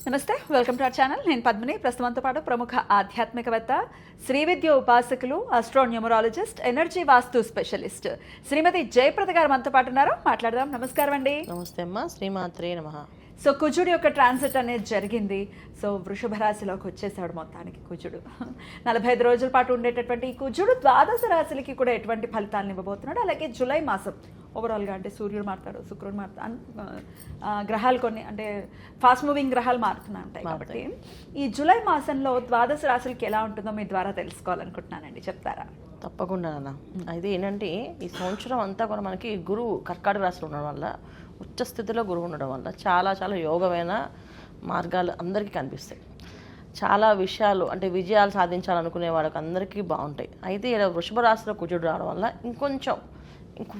నమస్తే, welcome to our channel. నేను పద్మిని. ప్రస్తుతంతో పాటు ప్రముఖ ఆధ్యాత్మికవేత్త, శ్రీ విద్య ఉపాసకులు, ఆస్ట్రోన్యూమరాలజిస్ట్, ఎనర్జీ వాస్తు స్పెషలిస్ట్ శ్రీమతి జయప్రద గారు మనతో పాటు ఉన్నారు. మాట్లాడదాం. నమస్కారం అండి. నమస్తే అమ్మా. శ్రీమాత్రే నమః. సో కుజుడు యొక్క ట్రాన్సిట్ అనేది జరిగింది. సో వృషభ రాశిలోకి వచ్చేసాడు మొత్తానికి కుజుడు. 45 రోజుల పాటు ఉండేటటువంటి ఈ కుజుడు ద్వాదశ రాశులకి కూడా ఎటువంటి ఫలితాలను ఇవ్వబోతున్నాడు. అలాగే జూలై మాసం ఓవరాల్గా అంటే సూర్యుడు మారుతాడు, శుక్రుడు మారుతాడు, గ్రహాలు కొన్ని అంటే ఫాస్ట్ మూవింగ్ గ్రహాలు మారుతూనే ఉంటాయి. కాబట్టి ఈ జూలై మాసంలో ద్వాదశ రాశులకి ఎలా ఉంటుందో మీ ద్వారా తెలుసుకోవాలనుకుంటున్నానండి, చెప్తారా? తప్పకుండా అన్న. అయితే ఏంటంటే ఈ సంవత్సరం అంతా కూడా మనకి గురువు కర్కాటక రాశిలో ఉండడం వల్ల, ఉచ్చ స్థితిలో గురువు ఉండడం వల్ల చాలా చాలా యోగమైన మార్గాలు అందరికీ కనిపిస్తాయి. చాలా విషయాలు అంటే విజయాలు సాధించాలనుకునే వాళ్ళకి అందరికీ బాగుంటాయి. అయితే ఇలా వృషభ రాశిలో కుజుడు రావడం వల్ల ఇంకొంచెం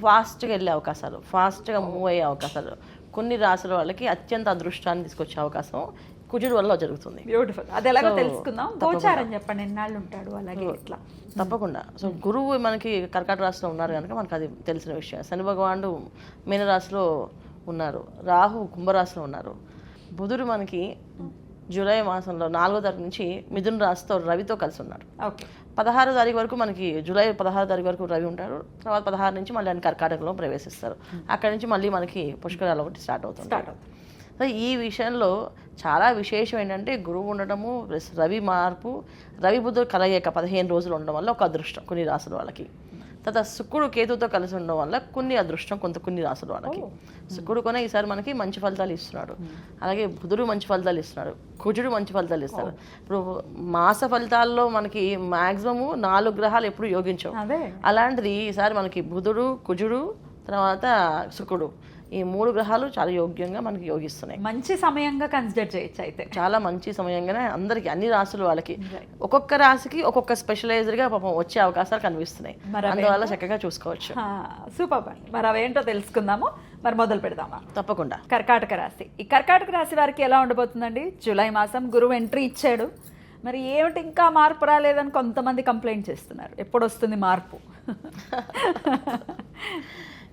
ఫాస్ట్గా వెళ్ళే అవకాశాలు, ఫాస్ట్గా మూవ్ అయ్యే అవకాశాలు, కొన్ని రాశుల వాళ్ళకి అత్యంత అదృష్టాన్ని తీసుకొచ్చే అవకాశం కుజుడు వల్ల జరుగుతుంది. బ్యూటిఫుల్. అది ఎలాగో తెలుసుకుందాం. గోచారం చెప్పండి, ఎన్నాళ్ళు ఉంటాడు, అలాగే ఇట్లా. తప్పకుండా. సో గురువు మనకి కర్కాటక రాశిలో ఉన్నారు కనుక మనకు అది తెలిసిన విషయం. శని భగవానుడు మీనరాశిలో ఉన్నారు, రాహు కుంభరాశిలో ఉన్నారు, బుధుడు మనకి జూలై మాసంలో 4వ తారీఖు నుంచి మిథున రాశితో రవితో కలిసి ఉన్నాడు. 16వ తారీఖు వరకు మనకి జూలై 16వ తారీఖు వరకు రవి ఉంటారు. తర్వాత 16 నుంచి మళ్ళీ ఆయన కర్కాటకలో ప్రవేశిస్తారు. అక్కడి నుంచి మళ్ళీ మనకి పుష్కరాలు ఒకటి స్టార్ట్ అవుతుంది. సో ఈ విషయంలో చాలా విశేషం ఏంటంటే గురువు ఉండటము, రవి మార్పు, రవి బుధుడు కలయిక 15 రోజులు ఉండడం వల్ల ఒక అదృష్టం కొన్ని రాసుల వాళ్ళకి. తర్వాత శుక్రుడు కేతుతో కలిసి ఉండడం వల్ల కొన్ని అదృష్టం కొన్ని రాసుల వాళ్ళకి. శుక్రుడు కొనే ఈసారి మనకి మంచి ఫలితాలు ఇస్తున్నాడు. అలాగే బుధుడు మంచి ఫలితాలు ఇస్తున్నాడు, కుజుడు మంచి ఫలితాలు ఇస్తాడు. ఇప్పుడు మాస ఫలితాల్లో మనకి మాక్సిమము 4 గ్రహాలు ఎప్పుడు యోగించవు. అలాంటిది ఈసారి మనకి బుధుడు, కుజుడు, తర్వాత శుక్రుడు, ఈ 3 గ్రహాలు చాలా యోగ్యంగా మనకి యోగిస్తున్నాయి. మంచి సమయంగా కన్సిడర్ చేయొచ్చు. అయితే చాలా మంచి సమయంగానే అందరికి అన్ని రాశుల వాళ్ళకి ఒక్కొక్క రాశికి ఒక్కొక్క స్పెషలైజ్డ్గా పాపం వచ్చే అవకాశాలు కనిపిస్తున్నాయి. అందువల్ల చక్కగా చూసుకోవచ్చు. సూపర్ అండి. మరి అవేంటో తెలుసుకుందాము. మరి మొదలు పెడదామా? తప్పకుండా. కర్కాటక రాశి. ఈ కర్కాటక రాశి వారికి ఎలా ఉండబోతుందండి? జూలై మాసం గురువు ఎంట్రీ ఇచ్చాడు. మరి ఏమిటి ఇంకా మార్పు రాలేదని కొంతమంది కంప్లైంట్ చేస్తున్నారు. ఎప్పుడు వస్తుంది మార్పు?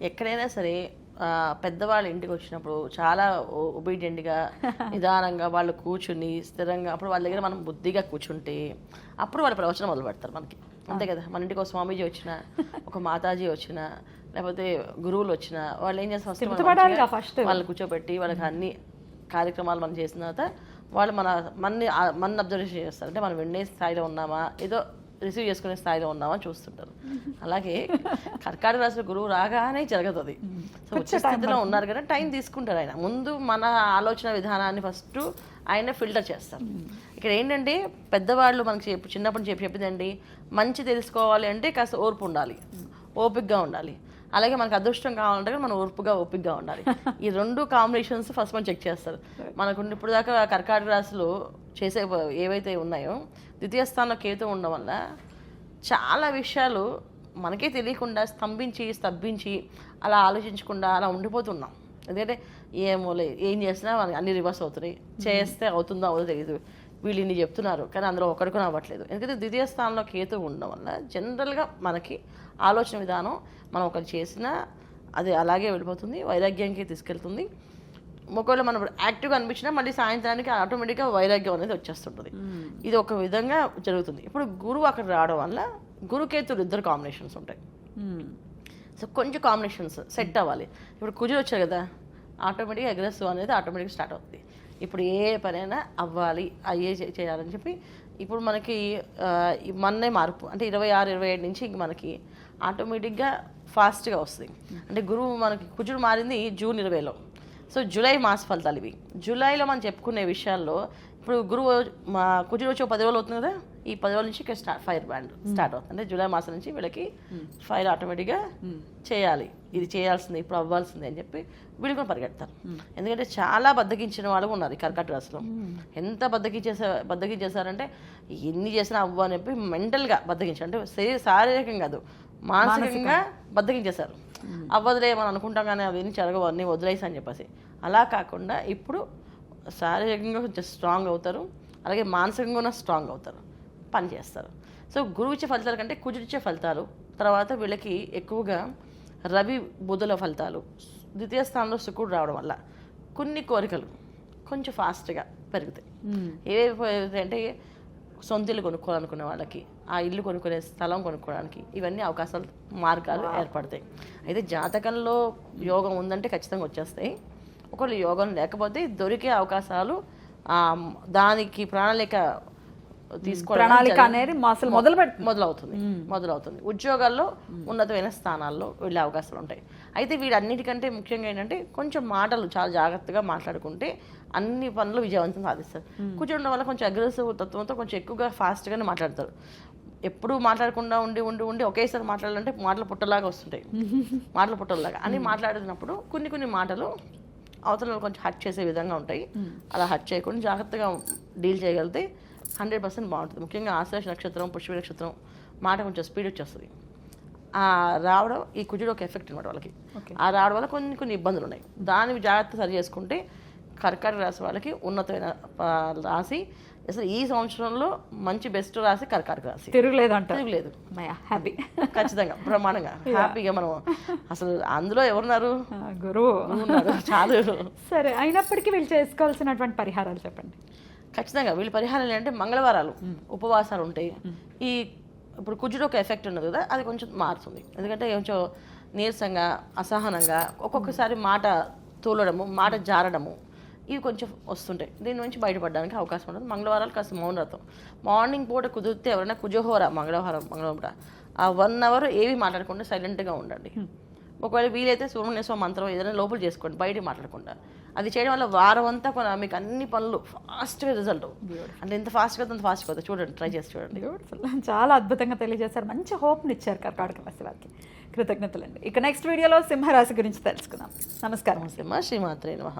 ఎక్కడైనా సరే పెద్దవాళ్ళ ఇంటికి వచ్చినప్పుడు చాలా ఒబీడియంట్గా నిదానంగా వాళ్ళు కూర్చుని స్థిరంగా, అప్పుడు వాళ్ళ దగ్గర మనం బుద్ధిగా కూర్చుంటే అప్పుడు వాళ్ళ ప్రవచనం మొదలు పెడతారు మనకి. అంతే కదా. మన ఇంటికి ఒక స్వామీజీ వచ్చినా, ఒక మాతాజీ వచ్చినా, లేకపోతే గురువులు వచ్చినా వాళ్ళు ఏం చేస్తారు, ఫస్ట్ వాళ్ళు కూర్చోబెట్టి వాళ్ళకి అన్ని కార్యక్రమాలు మనం చేసిన తర్వాత వాళ్ళు మన అబ్జర్వేషన్ చేస్తారు. అంటే మనం వినే స్థాయిలో ఉన్నామా, ఏదో రిసీవ్ చేసుకునే స్థాయిలో ఉన్నామా చూస్తుంటారు. అలాగే కర్కాటక రాశిలో గురువు రాగానే జరుగుతుంది. సో వచ్చే స్థితిలో ఉన్నారు కదా, టైం తీసుకుంటారు ఆయన. ముందు మన ఆలోచన విధానాన్ని ఫస్ట్ ఆయన ఫిల్టర్ చేస్తారు. ఇక్కడ ఏంటంటే పెద్దవాళ్ళు మనకి చిన్నప్పటి నుంచి చెప్పిందండి, మంచి తెలుసుకోవాలి అంటే కాస్త ఓర్పు ఉండాలి, ఓపికగా ఉండాలి. అలాగే మనకు అదృష్టం కావాలంటే మనం ఓపికగా ఉండాలి. ఈ 2 కాంబినేషన్స్ ఫస్ట్ మనం చెక్ చేస్తారు. మనకు ఇప్పుడు దాకా కర్కాటక రాశిలో చేసే ఏవైతే ఉన్నాయో, ద్వితీయ స్థానంలో కేతు ఉండడం వల్ల చాలా విషయాలు మనకే తెలియకుండా స్తబ్బించి అలా ఆలోచించకుండా అలా ఉండిపోతున్నాం. ఎందుకంటే ఏం చేసినా మనకి అన్ని రివర్స్ అవుతున్నాయి. చేస్తే అవుతుందో అవుతుందో తెలియదు. వీళ్ళు ఇన్ని చెప్తున్నారు కానీ అందులో ఒకరికి అవ్వట్లేదు. ఎందుకంటే ద్వితీయ స్థానంలో కేతు ఉండడం వల్ల జనరల్గా మనకి ఆలోచన విధానం మనం ఒకటి చేసినా అది అలాగే వెళ్ళిపోతుంది, వైరాగ్యానికి తీసుకెళ్తుంది. ఒకవేళ మనం యాక్టివ్గా అనిపించినా మళ్ళీ సాయంత్రానికి ఆటోమేటిక్గా వైరాగ్యం అనేది వచ్చేస్తుంటుంది. ఇది ఒక విధంగా జరుగుతుంది. ఇప్పుడు గురువు అక్కడ రావడం వల్ల గురుకేతులు 2 కాంబినేషన్స్ ఉంటాయి. సో కొంచెం కాంబినేషన్స్ సెట్ అవ్వాలి. ఇప్పుడు కుజుడు వచ్చారు కదా, ఆటోమేటిక్గా అగ్రెసివ్ అనేది ఆటోమేటిక్గా స్టార్ట్ అవుతుంది. ఇప్పుడు ఏ పనైనా అవ్వాలి, అయ్యే చేయాలని చెప్పి ఇప్పుడు మనకి మొన్నే మార్పు అంటే 26-27 నుంచి ఇంక మనకి ఆటోమేటిక్గా ఫాస్ట్గా వస్తుంది. అంటే గురువు మనకి కుజుడు మారింది జూన్ 20లో. సో జూలై మాస ఫలితాలు ఇవి. జూలైలో మనం చెప్పుకునే విషయాల్లో ఇప్పుడు గురువు కుజుడు వచ్చి 10 రోజులు అవుతుంది కదా, ఈ 10 రోజుల నుంచి ఫైర్ బ్యాండ్ స్టార్ట్ అవుతుంది. అంటే జూలై మాసం నుంచి వీళ్ళకి ఫైర్ ఆటోమేటిక్గా చేయాలి, ఇది చేయాల్సింది, ఇప్పుడు అవ్వాల్సిందే అని చెప్పి వీళ్ళు కూడా పరిగెడతారు. ఎందుకంటే చాలా బద్దకించిన వాళ్ళు ఉన్నారు ఈ కర్కాటక రాశిలో. ఎంత బద్దకించేసారంటే ఎన్ని చేసినా అవ్వ అని చెప్పి మెంటల్గా బద్దకించారు. అంటే శారీరకంగా కాదు, మానసికంగా బద్దకించేశారు. అవ్వదులే మనం అనుకుంటాం కానీ అవి జరగవు, అన్నీ వదిలేసి అని చెప్పేసి. అలా కాకుండా ఇప్పుడు శారీరకంగా కొంచెం స్ట్రాంగ్ అవుతారు, అలాగే మానసికంగా కూడా స్ట్రాంగ్ అవుతారు, పని చేస్తారు. సో గురువు ఇచ్చే ఫలితాల కంటే కుజుడిచ్చే ఫలితాలు, తర్వాత వీళ్ళకి ఎక్కువగా రవి బుధుల ఫలితాలు, ద్వితీయ స్థానంలో శుక్రుడు రావడం వల్ల కొన్ని కోరికలు కొంచెం ఫాస్ట్గా పెరుగుతాయి. ఏవేవి పెరుగుతాయి అంటే సొంత ఇల్లు కొనుక్కోవాలనుకునే వాళ్ళకి, ఆ ఇల్లు కొనుక్కునే స్థలం కొనుక్కోవడానికి ఇవన్నీ అవకాశాలు మార్గాలు ఏర్పడతాయి. అయితే జాతకంలో యోగం ఉందంటే ఖచ్చితంగా వచ్చేస్తాయి. ఒకవేళ యోగం లేకపోతే దొరికే అవకాశాలు దానికి ప్రణాళిక ప్రణాళిక అనేది అసలు మొదలవుతుంది. ఉద్యోగాల్లో ఉన్నతమైన స్థానాల్లో వెళ్ళే అవకాశాలు ఉంటాయి. అయితే వీటన్నిటికంటే ముఖ్యంగా ఏంటంటే కొంచెం మాటలు చాలా జాగ్రత్తగా మాట్లాడుకుంటే అన్ని పనులు విజయవంతం సాధిస్తారు. కూర్చోవడం వల్ల కొంచెం అగ్రెసివ్ తత్వంతో కొంచెం ఎక్కువగా ఫాస్ట్గానే మాట్లాడతారు. ఎప్పుడు మాట్లాడకుండా ఉండి ఒకేసారి మాట్లాడాలంటే మాటలు పుట్టలాగా వస్తుంటాయి. మాటలు పుట్టలాగా అని మాట్లాడుతున్నప్పుడు కొన్ని మాటలు అవతల కొంచెం హర్ట్ చేసే విధంగా ఉంటాయి. అలా హర్ట్ చేయకుండా జాగ్రత్తగా డీల్ చేయగలిగితే 100% బాగుంటుంది. ముఖ్యంగా ఆశ్లేష నక్షత్రం, పుష్ప నక్షత్రం మాట కొంచెం స్పీడ్ వచ్చేస్తుంది. ఆ రావడం ఈ కుజుడు ఒక ఎఫెక్ట్ అనమాట వాళ్ళకి. ఆ రావడం వల్ల కొన్ని ఇబ్బందులు ఉన్నాయి. దాన్ని జాగ్రత్త సరి చేసుకుంటే కర్కాటక రాశి వాళ్ళకి ఉన్నతమైన రాశి. అసలు ఈ సంవత్సరంలో మంచి బెస్ట్ రాశి కర్కాటక రాశి. తిరుగులేదు హ్యాపీ, ఖచ్చితంగా బ్రహ్మాండంగా హ్యాపీగా మనం అసలు అందులో ఎవరున్నారు, గురువు ఉన్నారు చాలు. సరే, అయినప్పటికీ వీళ్ళు చేసుకోవాల్సినటువంటి పరిహారాలు చెప్పండి. ఖచ్చితంగా వీళ్ళు పరిహారాలు ఏంటంటే మంగళవారాలు ఉపవాసాలు ఉంటాయి. ఇప్పుడు కుజుడు ఒక ఎఫెక్ట్ ఉన్నది కదా, అది కొంచెం మారుతుంది. ఎందుకంటే కొంచెం నీరసంగా, అసహనంగా, ఒక్కొక్కసారి మాట తూలడము, మాట జారడము, ఇవి కొంచెం వస్తుంటాయి. దీని నుంచి బయటపడడానికి అవకాశం ఉంటుంది. మంగళవారాలు కాస్త మౌనవ్రతం, మార్నింగ్ పూట కుదిరితే ఎవరైనా కుజహోర మంగళవారం ఆ 1 hour ఏవి మాట్లాడకుండా సైలెంట్గా ఉండండి. ఒకవేళ వీలైతే సుబ్రహ్మణ్య మంత్రం ఏదైనా లోపల చేసుకోండి, బయట మాట్లాడకుండా. అది చేయడం వల్ల వారం అంతా మీకు అన్ని పనులు ఫాస్ట్గా రిజల్ట్. అంటే ఎంత ఫాస్ట్గా అంత ఫాస్ట్గా అవుతుంది. చూడండి, ట్రై చేసి చూడండి. చాలా అద్భుతంగా తెలియజేశారు, మంచి హోప్ని ఇచ్చారు కర్కాటక రాశి వారికి. కృతజ్ఞతలండి. ఇక నెక్స్ట్ వీడియోలో సింహరాశి గురించి తెలుసుకుందాం. నమస్కారం. శ్రీమాత్రే నమః.